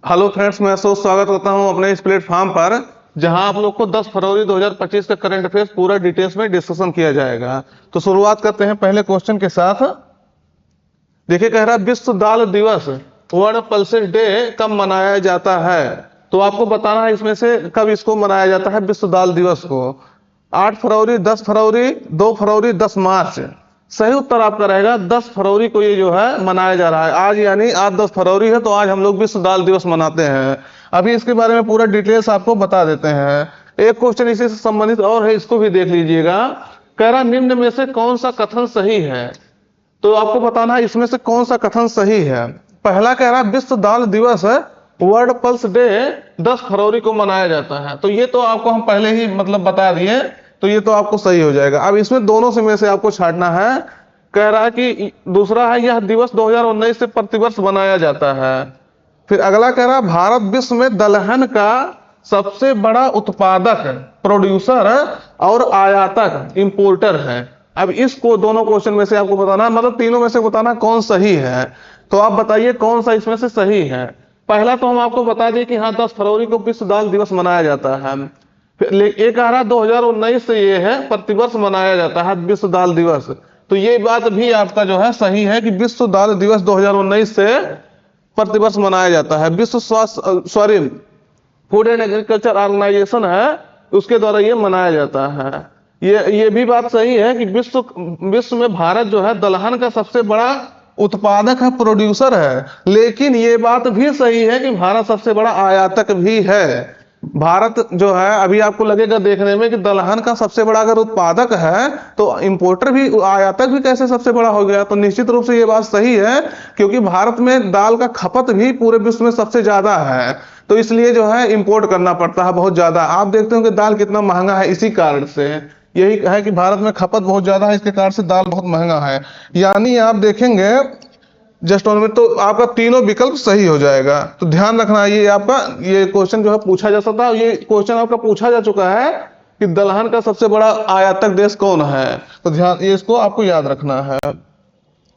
Hello friends, मैं अशोक स्वागत करता हूं अपने इस प्लेटफॉर्म पर जहां आप लोग को 10 फरवरी 2025 का करंट अफेयर्स पूरा डिटेल्स में डिस्कशन किया जाएगा। तो शुरुआत करते हैं पहले क्वेश्चन के साथ। देखिए, कह रहा है विश्व दाल दिवस वर्ल्ड पल्सेस डे कब मनाया जाता है। तो आपको बताना है इसमें से कब इसको मनाया जाता है विश्व दाल दिवस को। 8 फरवरी, 10 फरवरी, 2 फरवरी, 10 मार्च। सही उत्तर आपका रहेगा 10 फरवरी को ये जो है मनाया जा रहा है। आज यानी आज 10 फरवरी है, तो आज हम लोग विश्व दाल दिवस मनाते हैं। अभी इसके बारे में पूरा डिटेल्स आपको बता देते हैं। एक क्वेश्चन इसी से संबंधित और है, इसको भी देख लीजिएगा। कह रहा निम्न में से कौन सा कथन सही है। तो आपको बताना है इसमें से कौन सा कथन सही है। पहला कह रहा है विश्व दाल दिवस वर्ल्ड पल्स डे 10 फरवरी को मनाया जाता है। तो ये तो आपको हम पहले ही मतलब बता दिए, तो ये तो आपको सही हो जाएगा। अब इसमें दोनों से में से आपको छांटना है। कह रहा है कि दूसरा है यह दिवस 2019 से प्रतिवर्ष मनाया जाता है। फिर अगला कह रहा है भारत विश्व में दलहन का सबसे बड़ा उत्पादक, प्रोड्यूसर और आयातक, इंपोर्टर है। अब इसको दोनों क्वेश्चन में से आपको बताना, मतलब तीनों में से बताना कौन सही है। तो आप बताइए कौन सा इसमें से सही है। पहला तो हम आपको बता दें कि हाँ 10 फरवरी को विश्व दाल दिवस मनाया जाता है। फिर एक कह रहा 2019 से ये है प्रतिवर्ष मनाया जाता है विश्व दाल दिवस। तो ये बात भी आपका जो है सही है कि विश्व दाल दिवस 2019 से प्रतिवर्ष मनाया जाता है। विश्व स्वास्थ्य फूड एंड एग्रीकल्चर ऑर्गेनाइजेशन है, उसके द्वारा ये मनाया जाता है। ये भी बात सही है कि विश्व में भारत जो है दलहन का सबसे बड़ा उत्पादक है, प्रोड्यूसर है। लेकिन ये बात भी सही है कि भारत सबसे बड़ा आयातक भी है। भारत जो है, अभी आपको लगेगा देखने में कि दलहन का सबसे बड़ा अगर उत्पादक है तो इंपोर्टर भी, आयातक भी कैसे सबसे बड़ा हो गया। तो निश्चित रूप से ये बात सही है, क्योंकि भारत में दाल का खपत भी पूरे विश्व में सबसे ज्यादा है। तो इसलिए जो है इंपोर्ट करना पड़ता है बहुत ज्यादा। आप देखते हो कि दाल कितना महंगा है, इसी कारण से। यही है कि भारत में खपत बहुत ज्यादा है, इसके कारण से दाल बहुत महंगा है। यानी आप देखेंगे जस्ट ऑन में, तो आपका तीनों विकल्प सही हो जाएगा। तो ध्यान रखना, ये आपका ये क्वेश्चन जो है पूछा जा सकता है। ये क्वेश्चन आपका पूछा जा चुका है कि दलहन का सबसे बड़ा आयातक देश कौन है। तो ध्यान, ये इसको आपको याद रखना है।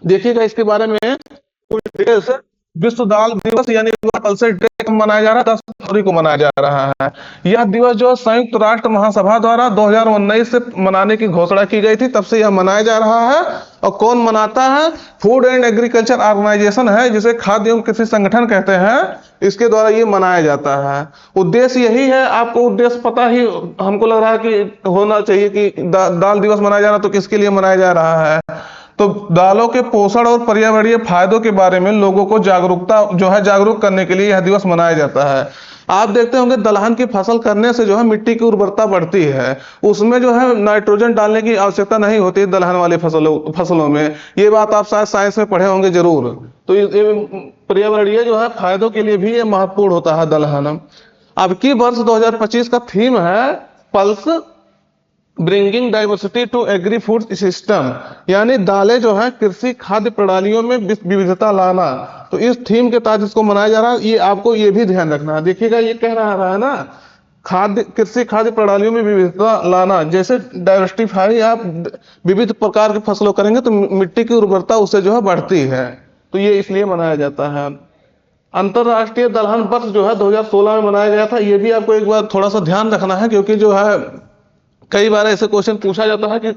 देखिएगा इसके बारे में पूरी डिटेल्स। विश्व दाल दिवस यानी पल्सेस डे कब मनाया जा रहा है, 10 फरवरी को मनाया जा रहा है। यह दिवस जो संयुक्त राष्ट्र महासभा द्वारा 2019 से मनाने की घोषणा की गई थी, तब से यह मनाया जा रहा है। और कौन मनाता है? फूड एंड एग्रीकल्चर ऑर्गेनाइजेशन है, जिसे खाद्य एवं कृषि संगठन कहते हैं, इसके द्वारा ये मनाया जाता है। उद्देश्य यही है, आपको उद्देश्य पता ही हमको लग रहा है कि होना चाहिए कि दाल दिवस मनाया जा रहा है, तो किसके लिए मनाया जा रहा है। तो दालों के पोषण और पर्यावरणीय फायदों के बारे में लोगों को जागरूक करने के लिए यह दिवस मनाया जाता है। आप देखते होंगे दलहन की फसल करने से जो है मिट्टी की उर्वरता बढ़ती है। उसमें जो है नाइट्रोजन डालने की आवश्यकता नहीं होती है दलहन वाली फसलों में। ये बात आप शायद साइंस में पढ़े होंगे जरूर। तो ये पर्यावरणीय जो है फायदों के लिए भी ये महत्वपूर्ण होता है दलहन। अब की वर्ष 2025 का थीम है pulse bringing diversity to agri food system, यानी दालें जो है कृषि खाद्य प्रणालियों में विविधता लाना। तो इस थीम के तहत इसको मनाया जा रहा है। ये आपको ये भी ध्यान रखना है। देखिएगा ये कह रहा है ना, कृषि खाद्य प्रणालियों में विविधता लाना। जैसे डाइवर्सिफाई, आप विविध प्रकार की फसलों करेंगे तो मिट्टी की उर्वरता उससे जो है बढ़ती है। तो ये इसलिए मनाया जाता है। अंतरराष्ट्रीय दलहन वर्ष जो है 2016 में मनाया गया था। ये भी आपको एक बार थोड़ा सा ध्यान रखना है, क्योंकि जो है कई बार ऐसे क्वेश्चन पूछा जाता है कि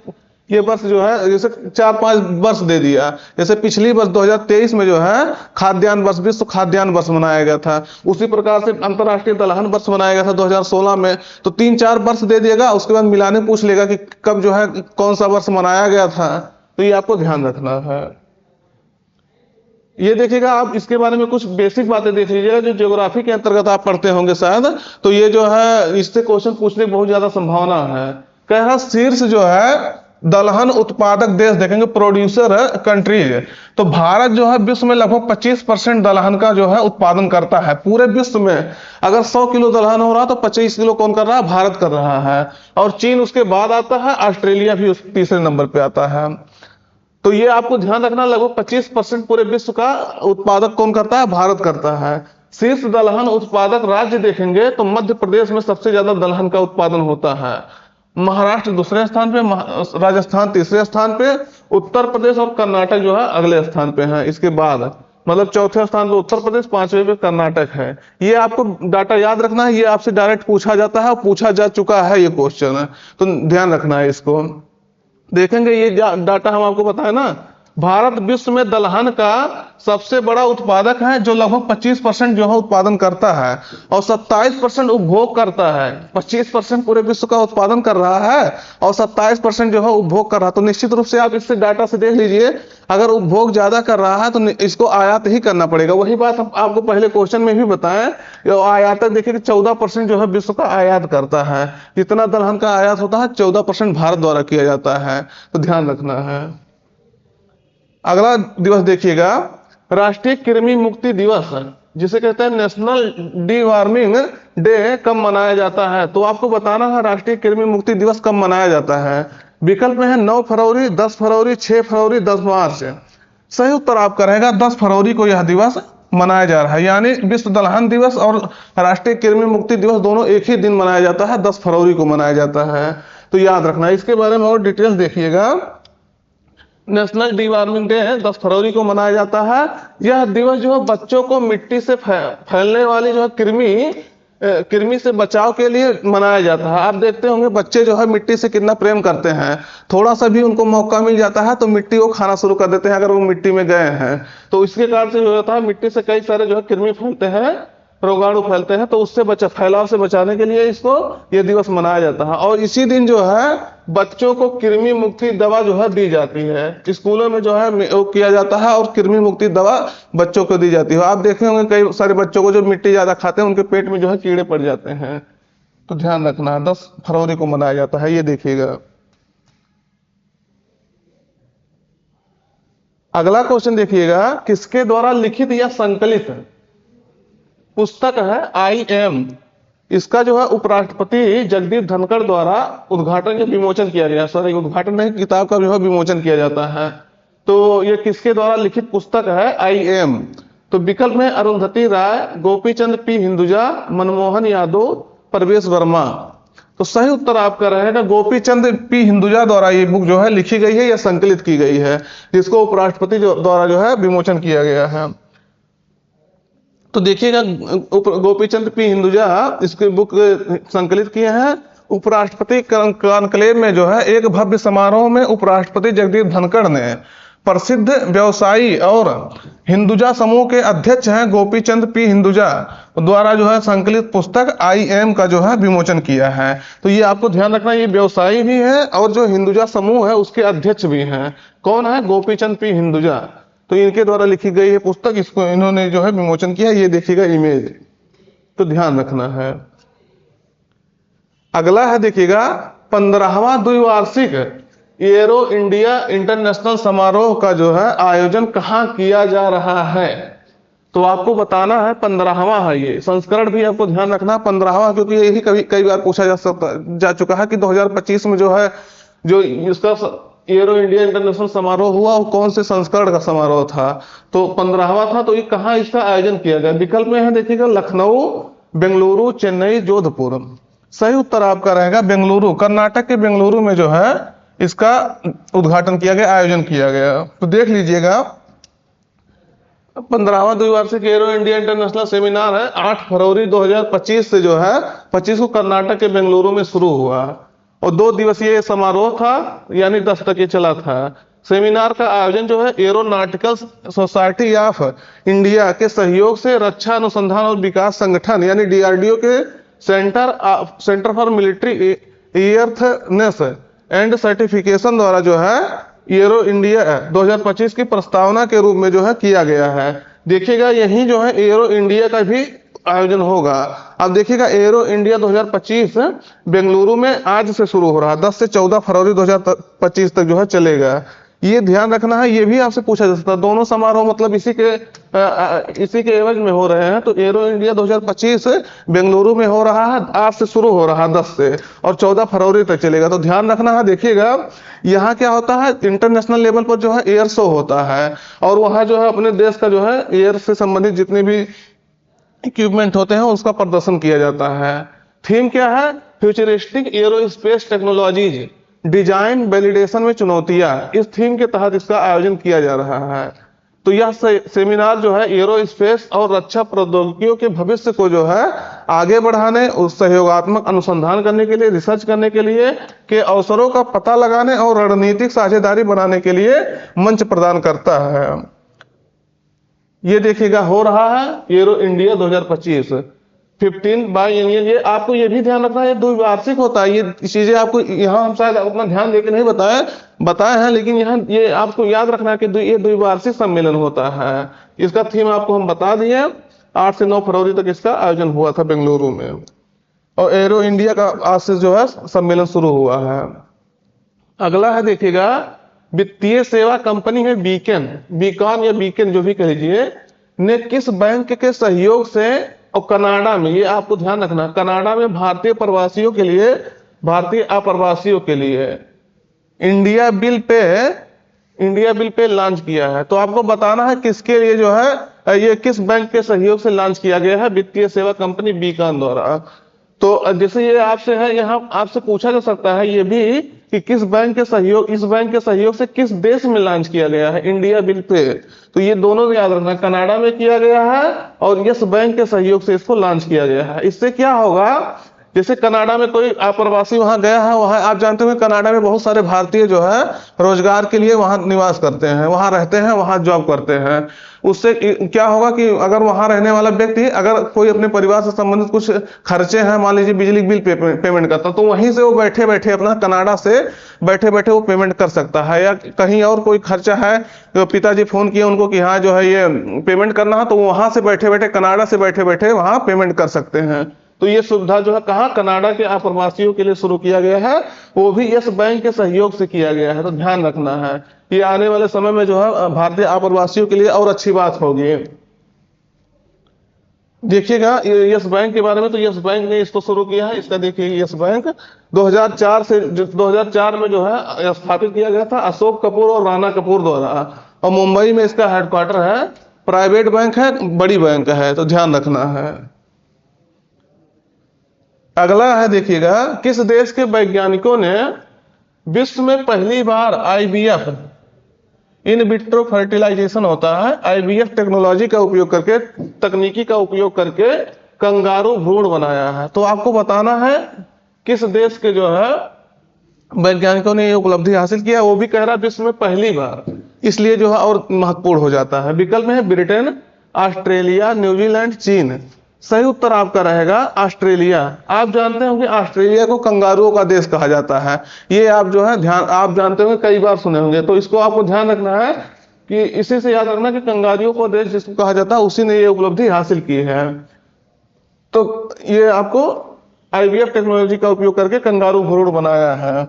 ये वर्ष जो है, जैसे 4-5 वर्ष दे दिया। जैसे पिछली वर्ष 2023 में जो है खाद्यान्न वर्ष, विश्व खाद्यान्न वर्ष मनाया गया था। उसी प्रकार से अंतरराष्ट्रीय दलहन वर्ष मनाया गया था 2016 में। तो 3-4 वर्ष दे दिएगा, उसके बाद मिलाने पूछ लेगा कि कब जो है कौन सा वर्ष मनाया गया था। तो ये आपको ध्यान रखना है। ये देखिएगा, आप इसके बारे में कुछ बेसिक बातें देख लीजिएगा जो ज्योग्राफी के अंतर्गत आप पढ़ते होंगे शायद। तो ये जो है इससे क्वेश्चन पूछने की बहुत ज्यादा संभावना है। कह रहा शीर्ष जो है दलहन उत्पादक देश देखेंगे, प्रोड्यूसर कंट्रीज। तो भारत जो है विश्व में लगभग 25% दलहन का जो है उत्पादन करता है। पूरे विश्व में अगर 100 किलो दलहन हो रहा है तो 25 किलो कौन कर रहा है? भारत कर रहा है। और चीन उसके बाद आता है, ऑस्ट्रेलिया भी उस तीसरे नंबर पे आता है। तो ये आपको ध्यान रखना, लगभग 25% पूरे विश्व का उत्पादक कौन करता है? भारत करता है। शीर्ष दलहन उत्पादक राज्य देखेंगे तो मध्य प्रदेश में सबसे ज्यादा दलहन का उत्पादन होता है। महाराष्ट्र दूसरे स्थान पे, राजस्थान तीसरे स्थान पे, उत्तर प्रदेश और कर्नाटक जो है अगले स्थान पे है। इसके बाद मतलब चौथे स्थान पे उत्तर प्रदेश, पांचवें पे कर्नाटक है। ये आपको डाटा याद रखना है, ये आपसे डायरेक्ट पूछा जाता है और पूछा जा चुका है ये क्वेश्चन है, तो ध्यान रखना है इसको। देखेंगे ये डाटा हम आपको बताए ना, भारत विश्व में दलहन का सबसे बड़ा उत्पादक है, जो लगभग 25% जो है उत्पादन करता है और 27% उपभोग करता है। 25% पूरे विश्व का उत्पादन कर रहा है और 27% जो है उपभोग कर रहा है। तो निश्चित रूप से आप इससे डाटा से देख लीजिए, अगर उपभोग ज्यादा कर रहा है तो इसको आयात ही करना पड़ेगा। वही बात हम आपको पहले क्वेश्चन में भी बताएं, आयातक देखिए कि 14% जो है विश्व का आयात करता है। जितना दलहन का आयात होता है 14% भारत द्वारा किया जाता है, तो ध्यान रखना है। अगला दिवस देखिएगा, राष्ट्रीय कृमि मुक्ति दिवस, जिसे कहते हैं नेशनल डीवार्मिंग डे, कब मनाया जाता है? तो आपको बताना है राष्ट्रीय कृमि मुक्ति दिवस कब मनाया जाता है। विकल्प में है 9 फरवरी, 10 फरवरी, 6 फरवरी, 10 मार्च। सही उत्तर आपका रहेगा 10 फरवरी को यह दिवस मनाया जा रहा है। यानी विश्व दलहन दिवस और राष्ट्रीय कृमि मुक्ति दिवस दोनों एक ही दिन मनाया जाता है, 10 फरवरी को मनाया जाता है, तो याद रखना। इसके बारे में और डिटेल्स देखिएगा। नेशनल डीवार्मिंग डे 10 फरवरी को मनाया जाता है। यह दिवस जो है बच्चों को मिट्टी से फैलने वाली जो है कृमि से बचाव के लिए मनाया जाता है। आप देखते होंगे बच्चे जो है मिट्टी से कितना प्रेम करते हैं, थोड़ा सा भी उनको मौका मिल जाता है तो मिट्टी को खाना शुरू कर देते हैं अगर वो मिट्टी में गए हैं। तो इसके कारण से जो होता है मिट्टी से कई सारे जो है कृमि फैलते हैं, रोगाणु फैलते हैं, तो उससे फैलाव से बचाने के लिए इसको ये दिवस मनाया जाता है। और इसी दिन जो है बच्चों को कृमि मुक्ति दवा जो है दी जाती है। स्कूलों में जो है वो किया जाता है और कृमि मुक्ति दवा बच्चों को दी जाती है। आप देखे होंगे कई सारे बच्चों को जो मिट्टी ज्यादा खाते हैं उनके पेट में जो है कीड़े पड़ जाते हैं, तो ध्यान रखना 10 फरवरी को मनाया जाता है। ये देखिएगा। अगला क्वेश्चन देखिएगा, किसके द्वारा लिखित या संकलित पुस्तक है आई एम? इसका जो है उपराष्ट्रपति जगदीप धनखड़ द्वारा उद्घाटन या विमोचन किया गया। सॉरी, उद्घाटन नहीं, किताब का जो है विमोचन किया जाता है। तो ये किसके द्वारा लिखित पुस्तक है आई एम? तो विकल्प में अरुंधति राय, गोपीचंद पी हिंदुजा, मनमोहन यादव, प्रवेश वर्मा। तो सही उत्तर आपका रहेगा गोपीचंद पी हिंदुजा द्वारा ये बुक जो है लिखी गई है या संकलित की गई है, जिसको उपराष्ट्रपति द्वारा जो है विमोचन किया गया है। तो देखिएगा गोपीचंद पी हिंदुजा इसकी बुक संकलित किए हैं। उपराष्ट्रपति कॉन्क्लेव में जो है एक भव्य समारोह में उपराष्ट्रपति जगदीप धनखड़ ने प्रसिद्ध व्यवसायी और हिंदुजा समूह के अध्यक्ष हैं गोपीचंद पी हिंदुजा द्वारा जो है संकलित पुस्तक आई एम का जो है विमोचन किया है। तो ये आपको ध्यान रखना, ये व्यवसायी भी है और जो हिंदुजा समूह है उसके अध्यक्ष भी हैं। कौन है? गोपीचंद पी हिंदुजा। तो इनके द्वारा लिखी गई है पुस्तक, इसको इन्होंने जो है विमोचन किया। ये देखिएगा इमेज, तो ध्यान रखना है। अगला है देखिएगा 15वां द्विवार्षिक एरो इंडिया इंटरनेशनल समारोह का जो है आयोजन कहाँ किया जा रहा है? तो आपको बताना है 15वां है ये संस्करण, भी आपको ध्यान रखना 15वां, क्योंकि यही कई बार पूछा जा चुका है कि 2025 में जो है जो इसका एरो इंडिया इंटरनेशनल समारोह हुआ वो कौन से संस्करण का समारोह था? तो 15वां था। तो ये कहाँ इसका आयोजन किया गया? विकल्प में है देखिएगा लखनऊ, बेंगलुरु, चेन्नई, जोधपुर। सही उत्तर आपका रहेगा बेंगलुरु, कर्नाटक के बेंगलुरु में जो है इसका उद्घाटन किया गया, आयोजन किया गया। तो देख लीजिएगा 15वां द्विवार्षिक एरो इंडिया इंटरनेशनल सेमिनार है 8 फरवरी 2025 से जो है 25 को कर्नाटक के बेंगलुरु में शुरू हुआ और 2 दिवसीय समारोह था, यानी 10 तक ये चला था। सेमिनार का आयोजन जो है एरोनॉटिकल सोसाइटी ऑफ इंडिया के सहयोग से रक्षा अनुसंधान और विकास संगठन यानी डीआरडीओ के centre for military airworthiness and certification द्वारा जो है एरो इंडिया 2025 की प्रस्तावना के रूप में जो है किया गया है। देखिएगा यही जो है एरो इंडिया का भी आयोजन होगा। अब देखिएगा एरो इंडिया 2025 बेंगलुरु में आज से शुरू हो रहा है, 10 से 14 फरवरी 2025 तक जो है चलेगा। ये ध्यान रखना है, ये भी आपसे पूछा जा सकता है। दोनों समारोह मतलब इसी के एवज में हो रहे हैं। तो एरो इंडिया 2025 बेंगलुरु में हो रहा है, आज से शुरू हो रहा है 10 से और 14 फरवरी तक चलेगा। तो ध्यान रखना है। देखिएगा यहाँ क्या होता है, इंटरनेशनल लेवल पर जो है एयर शो होता है और वहाँ जो है अपने देश का जो है एयर से संबंधित जितने भी इक्विपमेंट होते हैं उसका प्रदर्शन किया जाता है। थीम क्या है? Futuristic aerospace technologies, design validation में चुनौतियां। इस थीम के तहत इसका आयोजन किया जा रहा है। तो यह सेमिनार जो है एरोस्पेस और रक्षा प्रौद्योगिकियों के भविष्य को जो है आगे बढ़ाने, उस सहयोगात्मक अनुसंधान करने के लिए, रिसर्च करने के लिए के अवसरों का पता लगाने और रणनीतिक साझेदारी बनाने के लिए मंच प्रदान करता है। ये देखिएगा हो रहा है एरो इंडिया 2025 15 बाई एनुअल। ये आपको ये भी ध्यान रखना है, ये द्विवार्षिक होता है। ये चीजें आपको यहाँ हम शायद उतना ध्यान देके नहीं बताए हैं, लेकिन यहाँ ये आपको याद रखना है कि ये द्विवार्षिक सम्मेलन होता है। इसका थीम आपको हम बता दिए, 8 से 9 फरवरी तक इसका आयोजन हुआ था बेंगलुरु में, और एरो इंडिया का आज से जो है सम्मेलन शुरू हुआ है। अगला है देखिएगा, वित्तीय सेवा कंपनी है बीकॉन या बीकन जो भी कह लीजिए, ने किस बैंक के सहयोग से, और कनाडा में, ये आपको ध्यान रखना, कनाडा में भारतीय अप्रवासियों के लिए इंडिया बिल पे लॉन्च किया है। तो आपको बताना है किसके लिए जो है ये किस बैंक के सहयोग से लॉन्च किया गया है, वित्तीय सेवा कंपनी बीकॉन द्वारा। तो जैसे ये आपसे है, यहाँ आपसे पूछा जा सकता है ये भी कि इस बैंक के सहयोग से किस देश में लॉन्च किया गया है इंडिया बिल पे। तो ये दोनों याद रखना, कनाडा में किया गया है और यस बैंक के सहयोग से इसको लॉन्च किया गया है। इससे क्या होगा, जैसे कनाडा में कोई अप्रवासी वहां गया है, वहां आप जानते हो कनाडा में बहुत सारे भारतीय जो है रोजगार के लिए वहां निवास करते हैं, वहां रहते हैं, वहां जॉब करते हैं। उससे क्या होगा कि अगर वहां रहने वाला व्यक्ति अगर कोई अपने परिवार से संबंधित कुछ खर्चे हैं, मान लीजिए बिजली बिल पेमेंट करता, तो वहीं से वो बैठे बैठे अपना कनाडा से बैठे बैठे वो पेमेंट कर सकता है। या कहीं और कोई खर्चा है, तो पिताजी फोन किए उनको कि हाँ जो है ये पेमेंट करना है, तो वहां से बैठे बैठे, कनाडा से बैठे बैठे वहां पेमेंट कर सकते हैं। तो ये सुविधा जो है कहाँ, कनाडा के अप्रवासियों के लिए शुरू किया गया है, वो भी यस बैंक के सहयोग से किया गया है। तो ध्यान रखना है, ये आने वाले समय में जो है भारतीय अप्रवासियों के लिए और अच्छी बात होगी। देखिएगा यस बैंक के बारे में, तो यस बैंक ने इसको शुरू किया है। इसका देखिए, यस बैंक 2004 में जो है स्थापित किया गया था अशोक कपूर और राणा कपूर द्वारा, और मुंबई में इसका हेडक्वार्टर है। प्राइवेट बैंक है, बड़ी बैंक है, तो ध्यान रखना है। अगला है देखिएगा, किस देश के वैज्ञानिकों ने विश्व में पहली बार आईवीएफ, इन विट्रो फर्टिलाइजेशन होता है, आईवीएफ टेक्नोलॉजी का उपयोग करके, तकनीकी का उपयोग करके कंगारू भ्रूण बनाया है। तो आपको बताना है किस देश के जो है वैज्ञानिकों ने ये उपलब्धि हासिल किया, वो भी कह रहा है विश्व में पहली बार, इसलिए जो है और महत्वपूर्ण हो जाता है। विकल्प में है ब्रिटेन, ऑस्ट्रेलिया, न्यूजीलैंड, चीन। सही उत्तर आपका रहेगा ऑस्ट्रेलिया। आप जानते हो कि ऑस्ट्रेलिया को कंगारुओं का देश कहा जाता है, ये आप जो है आप जानते होंगे, कई बार सुने होंगे। तो इसको आपको ध्यान रखना है कि इसी से याद रखना कि कंगारुओं का देश जिसको कहा जाता है, उसी ने ये उपलब्धि हासिल की है। तो ये आपको आईवीएफ टेक्नोलॉजी का उपयोग करके कंगारू भ्रूण बनाया है।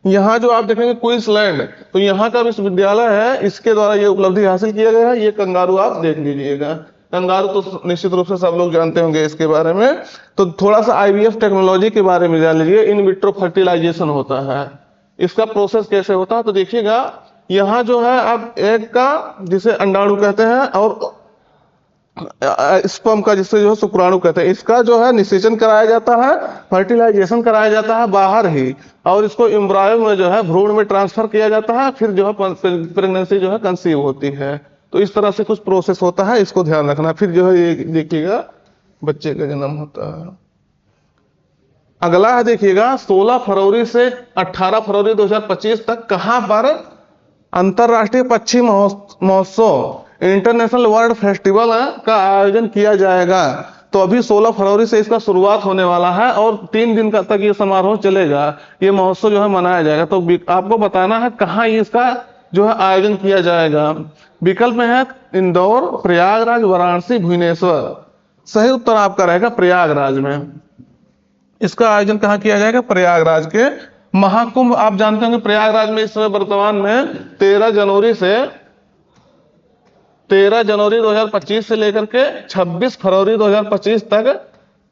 यहाँ जो आप देखेंगे क्वींसलैंड, तो यहाँ का विश्वविद्यालय है, इसके द्वारा ये उपलब्धि हासिल किया गया है। ये कंगारू आप देख लीजिएगा, कंगारू तो निश्चित रूप से सब लोग जानते होंगे इसके बारे में। तो थोड़ा सा आईवीएफ टेक्नोलॉजी के बारे में जान लीजिए। इन विट्रो फर्टिलाइजेशन होता है, इसका प्रोसेस कैसे होता है। तो देखिएगा यहाँ जो है आप एग का, जिसे अंडाणु कहते हैं, और स्पर्म का, जिससे जो है शुक्राणु कहते हैं, इसका जो है निषेचन कराया जाता है, फर्टिलाइजेशन कराया जाता है बाहर ही, और इसको एम्ब्रायो में जो है भ्रूण में ट्रांसफर किया जाता है, फिर जो है प्रेगनेंसी जो है कंसीव होती है। तो इस तरह से कुछ प्रोसेस होता है, इसको ध्यान रखना। फिर जो है ये देखिएगा बच्चे का जन्म होता है। अगला है देखिएगा, 16 फरवरी से 18 फरवरी 2025 तक कहां पर अंतरराष्ट्रीय पक्षी महोत्सव, इंटरनेशनल वर्ल्ड फेस्टिवल का आयोजन किया जाएगा। तो अभी 16 फरवरी से इसका शुरुआत होने वाला है और 3 दिन तक ये समारोह चलेगा, ये महोत्सव जो है मनाया जाएगा। तो आपको बताना है कहाँ इसका जो है आयोजन किया जाएगा। विकल्प में है इंदौर, प्रयागराज, वाराणसी, भुवनेश्वर। सही उत्तर आपका रहेगा प्रयागराज में। इसका आयोजन कहाँ किया जाएगा, प्रयागराज के। महाकुंभ आप जानते होंगे प्रयागराज में इस समय वर्तमान में 13 जनवरी 2025 से लेकर के 26 फरवरी 2025 तक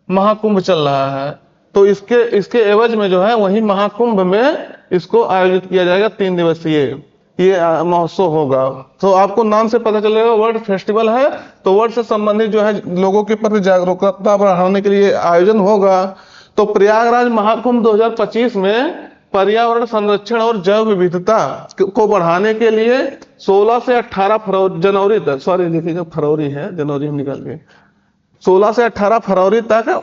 महाकुंभ चल रहा है। तो इसके एवज में जो है वही महाकुंभ में इसको आयोजित किया जाएगा, 3 दिवसीय ये महोत्सव होगा। तो आपको नाम से पता चलेगा वर्ल्ड फेस्टिवल है, तो वर्ल्ड से संबंधित जो है लोगों के प्रति जागरूकता बढ़ाने के लिए आयोजन होगा। तो प्रयागराज महाकुंभ 2025 में पर्यावरण संरक्षण और जैव विविधता को बढ़ाने के लिए 16 से 18 जनवरी तक, सॉरी देखिएगा फरवरी है, जनवरी हम निकाल गए, 16 से 18 फरवरी तक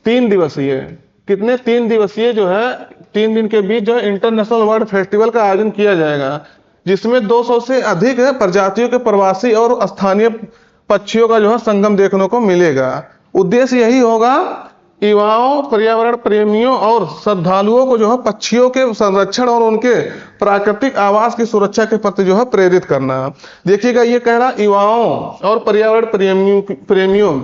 3 दिवसीय, कितने 3 दिवसीय जो है 3 दिन के बीच जो है इंटरनेशनल बर्ड फेस्टिवल का आयोजन किया जाएगा, जिसमें 200 से अधिक प्रजातियों के प्रवासी और स्थानीय पक्षियों का जो है संगम देखने को मिलेगा। उद्देश्य यही होगा युवाओं, पर्यावरण प्रेमियों और श्रद्धालुओं को जो है पक्षियों के संरक्षण और उनके प्राकृतिक आवास की सुरक्षा के प्रति जो है प्रेरित करना। देखिएगा ये कह रहा युवाओं और पर्यावरण प्रेमियों,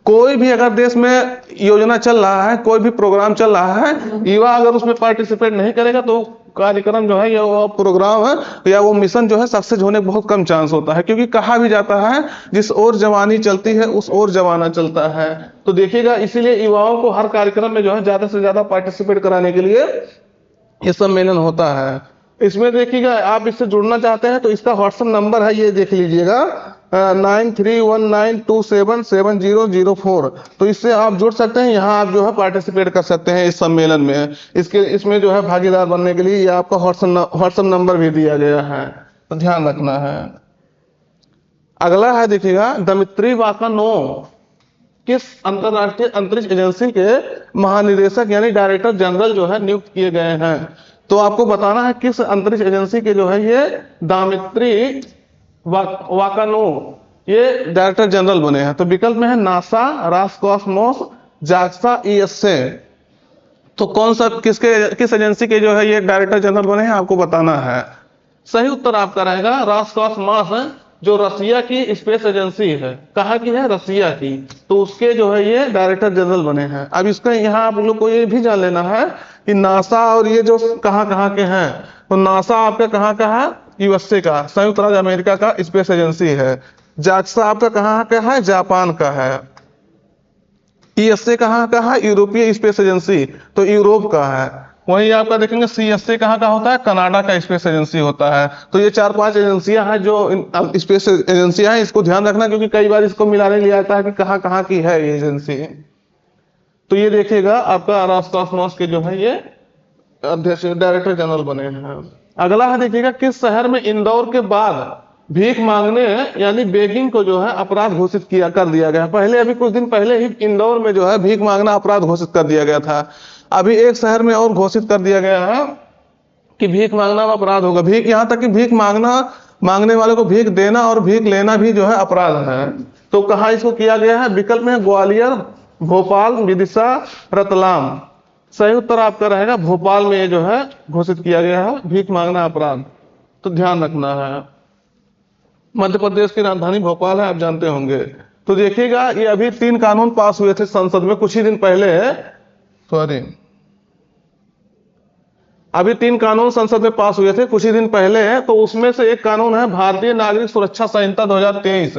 कोई भी अगर देश में योजना चल रहा है, कोई भी प्रोग्राम चल रहा है, युवा अगर उसमें पार्टिसिपेट नहीं करेगा तो कार्यक्रम जो है या वो प्रोग्राम है या वो मिशन जो है सक्सेस होने का बहुत कम चांस होता है, क्योंकि कहा भी जाता है जिस ओर जवानी चलती है उस ओर जमाना चलता है। तो देखिएगा इसीलिए युवाओं को हर कार्यक्रम में जो है ज्यादा से ज्यादा पार्टिसिपेट कराने के लिए ये सम्मेलन होता है। इसमें देखिएगा आप इससे जुड़ना चाहते हैं तो इसका व्हाट्सएप नंबर है, ये देख लीजिएगा 9319277004। तो इससे आप जुड़ सकते हैं, यहाँ आप जो है पार्टिसिपेट कर सकते हैं इस सम्मेलन में। इसमें जो है भागीदार बनने के लिए ये आपका व्हाट्सएप नंबर भी दिया गया है, तो ध्यान रखना है। अगला है देखिएगा दमित्री वाकानो किस अंतरराष्ट्रीय अंतरिक्ष एजेंसी के महानिदेशक यानी डायरेक्टर जनरल जो है नियुक्त किए गए हैं। तो आपको बताना है किस अंतरिक्ष एजेंसी के जो है ये दामित्री वाकानो ये डायरेक्टर जनरल बने हैं। तो विकल्प में है नासा, रासकॉस्मोस, जाक्सा, ईएसए। तो कौन सा किस एजेंसी के जो है ये डायरेक्टर जनरल बने हैं आपको बताना है। सही उत्तर आपका रहेगा रासकॉस्मोस, जो रसिया की स्पेस एजेंसी है। कहाँ की है? रसिया की। तो उसके जो है ये डायरेक्टर जनरल बने हैं। अब इसका यहाँ आप लोग को ये भी जान लेना है कि नासा और ये जो कहाँ के हैं। तो नासा आपका कहाँ का है? यूएसए का, संयुक्त राज्य अमेरिका का स्पेस एजेंसी है। जाक्सा आपका कहाँ का है? जापान का है। ईएसए कहाँ का है? यूरोपीय स्पेस एजेंसी, तो यूरोप का है। वहीं आपका देखेंगे सीएसए कहाँ का होता है? कनाडा का स्पेस एजेंसी होता है। तो ये 4-5 एजेंसियां हैं जो स्पेस एजेंसियां हैं, इसको ध्यान रखना क्योंकि कई बार इसको मिलाने लिया जाता है कि कहाँ की है ये एजेंसी। तो ये देखिएगा आपका रासकॉस्मोस के जो है ये अध्यक्ष डायरेक्टर जनरल बने हैं। अगला है देखिएगा किस शहर में इंदौर के बाद भीख मांगने यानी बेगिंग को जो है अपराध घोषित कर दिया गया। पहले अभी कुछ दिन पहले ही इंदौर में जो है भीख मांगना अपराध घोषित कर दिया गया था। अभी एक शहर में और घोषित कर दिया गया है कि भीख मांगना अपराध होगा। भीख, यहाँ तक कि भीख मांगने वाले को भीख देना और भीख लेना भी जो है अपराध है। तो कहाँ इसको किया गया है? विकल्प में ग्वालियर, भोपाल, विदिशा, रतलाम। सही उत्तर आपका रहेगा भोपाल में ये जो है घोषित किया गया है भीख मांगना अपराध। तो ध्यान रखना है। मध्य प्रदेश की राजधानी भोपाल है, आप जानते होंगे। तो देखिएगा ये अभी 3 कानून पास हुए थे संसद में कुछ ही दिन पहले, अभी 3 कानून संसद में पास हुए थे कुछ ही दिन पहले। तो उसमें से एक कानून है भारतीय नागरिक सुरक्षा संहिता 2023।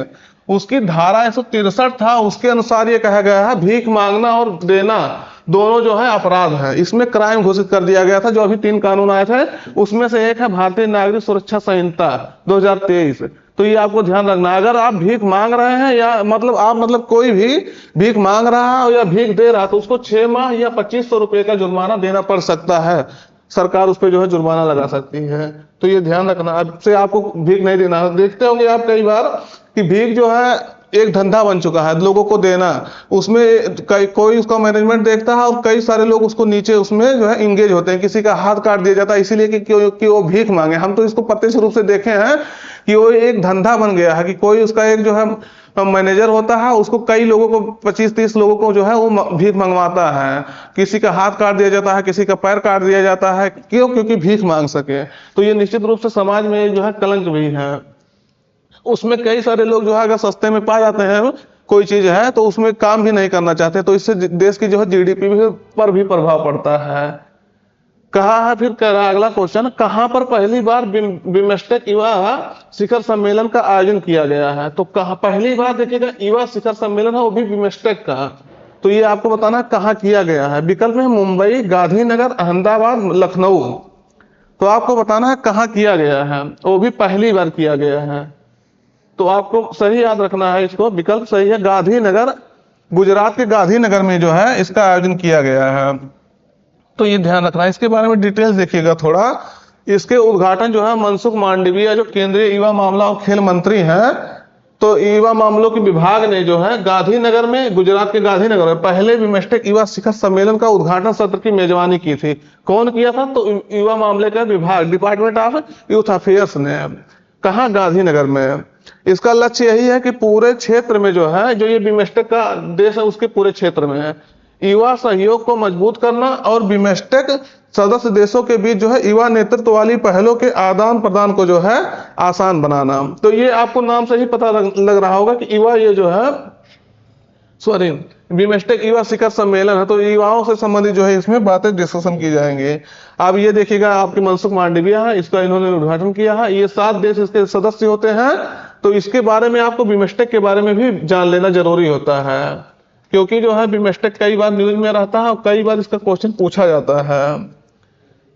उसकी धारा 163 था, उसके अनुसार ये कहा गया है भीख मांगना और देना दोनों जो है अपराध है। इसमें क्राइम घोषित कर दिया गया था। जो अभी 3 कानून आए थे उसमें से एक है भारतीय नागरिक सुरक्षा संहिता 2023। तो ये आपको ध्यान रखना है। अगर आप भीख मांग रहे हैं या मतलब कोई भी भीख मांग रहा है या भीख दे रहा है तो उसको 6 माह या 2500 रुपए का जुर्माना देना पड़ सकता है। सरकार उस पर जो है जुर्माना लगा सकती है। तो ये ध्यान रखना। अब से आपको भीख नहीं देना। देखते होंगे आप कई बार कि भीख जो है एक धंधा बन चुका है लोगों को देना। उसमें कोई उसका मैनेजमेंट देखता है और कई सारे लोग उसको नीचे उसमें जो है इंगेज होते हैं। किसी का हाथ काट दिया जाता है इसीलिए कि वो भीख मांगे। हम तो इसको प्रत्यक्ष रूप से देखे हैं कि वो एक धंधा बन गया है कि कोई उसका एक जो है मैनेजर होता है, उसको कई लोगों को 25-30 लोगों को जो है वो भीख मंगवाता है। किसी का हाथ काट दिया जाता है, किसी का पैर काट दिया जाता है। क्यों? क्योंकि भीख मांग सके। तो ये निश्चित रूप से समाज में जो है कलंक भी है। उसमें कई सारे लोग जो है अगर सस्ते में पा जाते हैं कोई चीज है तो उसमें काम भी नहीं करना चाहते। तो इससे देश की जो है जीडीपी पर भी प्रभाव पड़ता है। कहा है फिर कह रहा अगला क्वेश्चन, कहां पर पहली बार बिमस्टेक युवा शिखर सम्मेलन का आयोजन किया गया है? तो कहा पहली बार देखिएगा युवा शिखर सम्मेलन है वो भी बिमस्टेक का। तो ये आपको बताना कहाँ किया गया है। विकल्प में मुंबई, गांधीनगर, अहमदाबाद, लखनऊ। तो आपको बताना है कहाँ किया गया है। वो भी पहली बार किया गया है। तो आपको सही याद रखना है इसको। विकल्प सही है गांधीनगर, गुजरात के गांधीनगर में जो है इसका आयोजन किया गया है। तो ये ध्यान रखना है। इसके बारे में डिटेल्स देखिएगा थोड़ा। इसके उद्घाटन जो है मनसुख मांडविया जो केंद्रीय युवा मामला और खेल मंत्री हैं, तो युवा मामलों के विभाग ने जो है गांधीनगर में, गुजरात के गांधीनगर में पहले बिमस्टेक युवा शिखर सम्मेलन का उद्घाटन सत्र की मेजबानी की थी। कौन किया था? तो युवा मामले का विभाग, डिपार्टमेंट ऑफ यूथ अफेयर्स ने। कहाँ? गांधीनगर में। इसका लक्ष्य यही है कि पूरे क्षेत्र में जो है, जो ये बिमस्टेक का देश है उसके पूरे क्षेत्र में है, युवा सहयोग को मजबूत करना और बिमस्टेक सदस्य देशों के बीच जो है युवा नेतृत्व वाली पहलों के आदान प्रदान को जो है आसान बनाना। तो ये आपको नाम से ही पता लग रहा होगा कि युवा, ये जो है सॉरी बिमस्टेक युवा शिखर सम्मेलन है, तो युवाओं से संबंधित जो है इसमें बातें डिस्कशन की जाएंगे। अब ये देखिएगा, आपके मनसुख मांडविया है, इसका इन्होंने उद्घाटन किया है। ये 7 देश इसके सदस्य होते हैं। तो इसके बारे में आपको बिमस्टेक के बारे में भी जान लेना जरूरी होता है, क्योंकि जो है बिमस्टेक कई बार न्यूज में रहता है और कई बार इसका क्वेश्चन पूछा जाता है।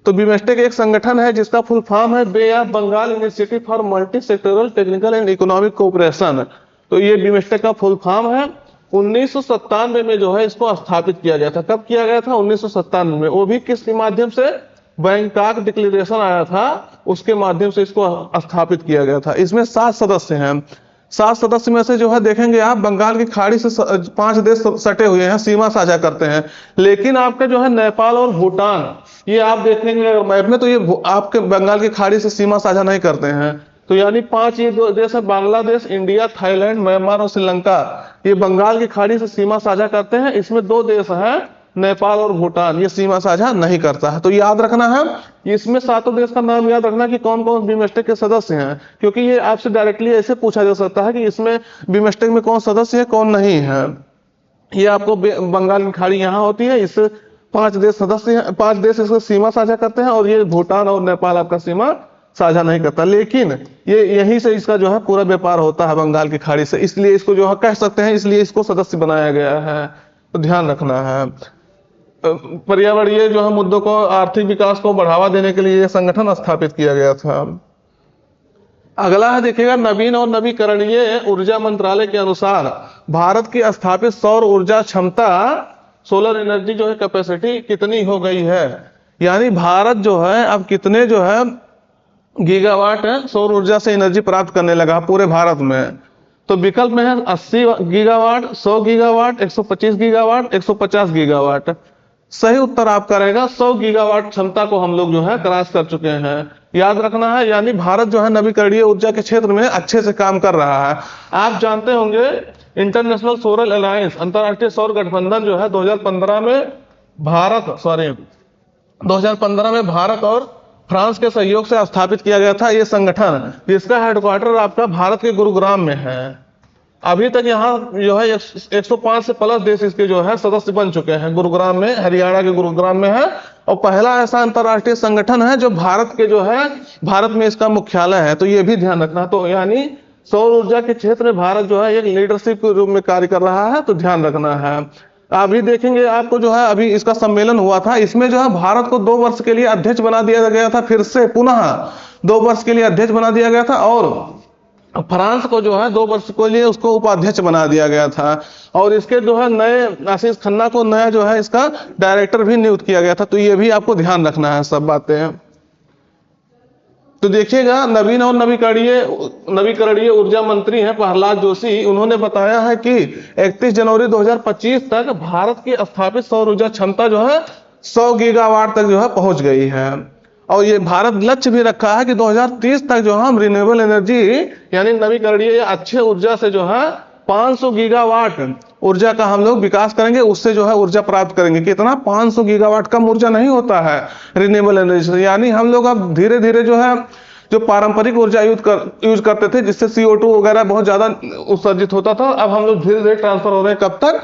तो बिमस्टेक एक संगठन है जिसका फुल फॉर्म है bay of Bengal initiative for multi sectoral technical and economic cooperation. तो ये बिमस्टेक का फुल फॉर्म है। 1997 में जो है इसको स्थापित किया गया था। कब किया गया था? 1997 में। वो भी किसके माध्यम से? बैंकॉक डिक्लेरेशन आया था, उसके माध्यम से इसको स्थापित किया गया था। इसमें 7 सदस्य हैं। 7 सदस्य में से जो है देखेंगे आप, बंगाल की खाड़ी से 5 देश सटे हुए हैं, सीमा साझा करते हैं। लेकिन आपका जो है नेपाल और भूटान, ये आप देखेंगे मैप में, तो ये आपके बंगाल की खाड़ी से सीमा साझा नहीं करते हैं। तो यानी 5 ये देश है, बांग्लादेश, इंडिया, थाईलैंड, म्यांमार और श्रीलंका, ये बंगाल की खाड़ी से सीमा साझा करते हैं। इसमें 2 देश हैं, नेपाल और भूटान, ये सीमा साझा नहीं करता है। तो याद रखना है, इसमें 7 देश का नाम याद रखना कि कौन कौन बिमस्टेक के सदस्य हैं, क्योंकि ये आपसे डायरेक्टली ऐसे पूछा जा सकता है कि इसमें बिमस्टेक में कौन सदस्य है कौन नहीं है। ये आपको बंगाल की खाड़ी यहाँ होती है, इससे 5 देश सदस्य हैं, 5 देश इसको सीमा साझा करते हैं, और ये भूटान और नेपाल आपका सीमा साझा नहीं करता। लेकिन ये यहीं से इसका जो है पूरा व्यापार होता है बंगाल की खाड़ी से, इसलिए इसको जो है कह सकते हैं, इसलिए इसको सदस्य बनाया गया है। तो ध्यान रखना है। पर्यावरणीय जो है मुद्दों को, आर्थिक विकास को बढ़ावा देने के लिए यह संगठन स्थापित किया गया था। अगला है देखिएगा, नवीन और नवीकरणीय ऊर्जा मंत्रालय के अनुसार भारत की स्थापित सौर ऊर्जा क्षमता, सोलर एनर्जी जो है कैपेसिटी कितनी हो गई है। यानी भारत जो है अब कितने जो है गीगावाट सौर ऊर्जा से एनर्जी प्राप्त करने लगा पूरे भारत में। तो विकल्प में है 80 गीगावाट, 100 गीगावाट, 125 गीगावाट, 150 गीगावाट। सही उत्तर आपका रहेगा 100 गीगावाट क्षमता को हम लोग जो है क्रॉस कर चुके हैं। याद रखना है, यानी भारत जो है नवीकरणीय ऊर्जा के क्षेत्र में अच्छे से काम कर रहा है। आप जानते होंगे इंटरनेशनल सोलर अलायंस, अंतरराष्ट्रीय सौर गठबंधन जो है 2015 में भारत और फ्रांस के सहयोग से स्थापित किया गया था। ये संगठन, जिसका हेडक्वार्टर आपका भारत के गुरुग्राम में है। अभी तक यहाँ जो है 105 से प्लस देश इसके जो है सदस्य बन चुके हैं। गुरुग्राम में, हरियाणा के गुरुग्राम में है, और पहला ऐसा अंतरराष्ट्रीय संगठन है जो भारत के जो है, भारत में इसका मुख्यालय है। तो ये भी ध्यान रखना। तो यानी सौर ऊर्जा के क्षेत्र में भारत जो है एक लीडरशिप के रूप में कार्य कर रहा है, तो ध्यान रखना है। अभी देखेंगे आपको जो है, अभी इसका सम्मेलन हुआ था, इसमें जो है भारत को 2 वर्ष के लिए अध्यक्ष बना दिया गया था। फिर से पुनः 2 वर्ष के लिए अध्यक्ष बना दिया गया था, और फ्रांस को जो है 2 वर्ष के लिए उसको उपाध्यक्ष बना दिया गया था। और इसके जो है नए आशीष खन्ना को नया जो है इसका डायरेक्टर भी नियुक्त किया गया था। तो ये भी आपको ध्यान रखना है सब बातें। तो देखिएगा, नवीन और नवीकरणीय ऊर्जा मंत्री हैं प्रहलाद जोशी। उन्होंने बताया है कि 31 जनवरी 2025 तक भारत की स्थापित सौर ऊर्जा क्षमता जो है 100 गीगावाट तक जो है पहुंच गई है। और ये भारत लक्ष्य भी रखा है कि 2030 तक जो हम रिन्यूएबल एनर्जी यानी नवीकरणीय अच्छे ऊर्जा से जो है 500 गीगावाट ऊर्जा का हम लोग विकास करेंगे, उससे जो है ऊर्जा प्राप्त करेंगे। कितना? 500 गीगावाट। कम ऊर्जा नहीं होता है रिन्यूएबल एनर्जी से। यानी हम लोग अब धीरे धीरे जो है, जो पारंपरिक ऊर्जा यूज करते थे जिससे CO2 वगैरह बहुत ज्यादा उत्सर्जित होता था, अब हम लोग धीरे धीरे ट्रांसफर हो रहे हैं। कब तक?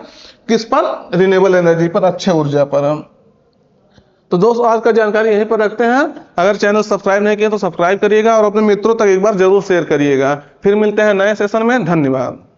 किस पर? रिन्यूएबल एनर्जी पर, अच्छे ऊर्जा पर। तो दोस्तों, आज का जानकारी यहीं पर रखते हैं। अगर चैनल सब्सक्राइब नहीं किया तो सब्सक्राइब करिएगा और अपने मित्रों तक एक बार जरूर शेयर करिएगा। फिर मिलते हैं नए सेशन में। धन्यवाद।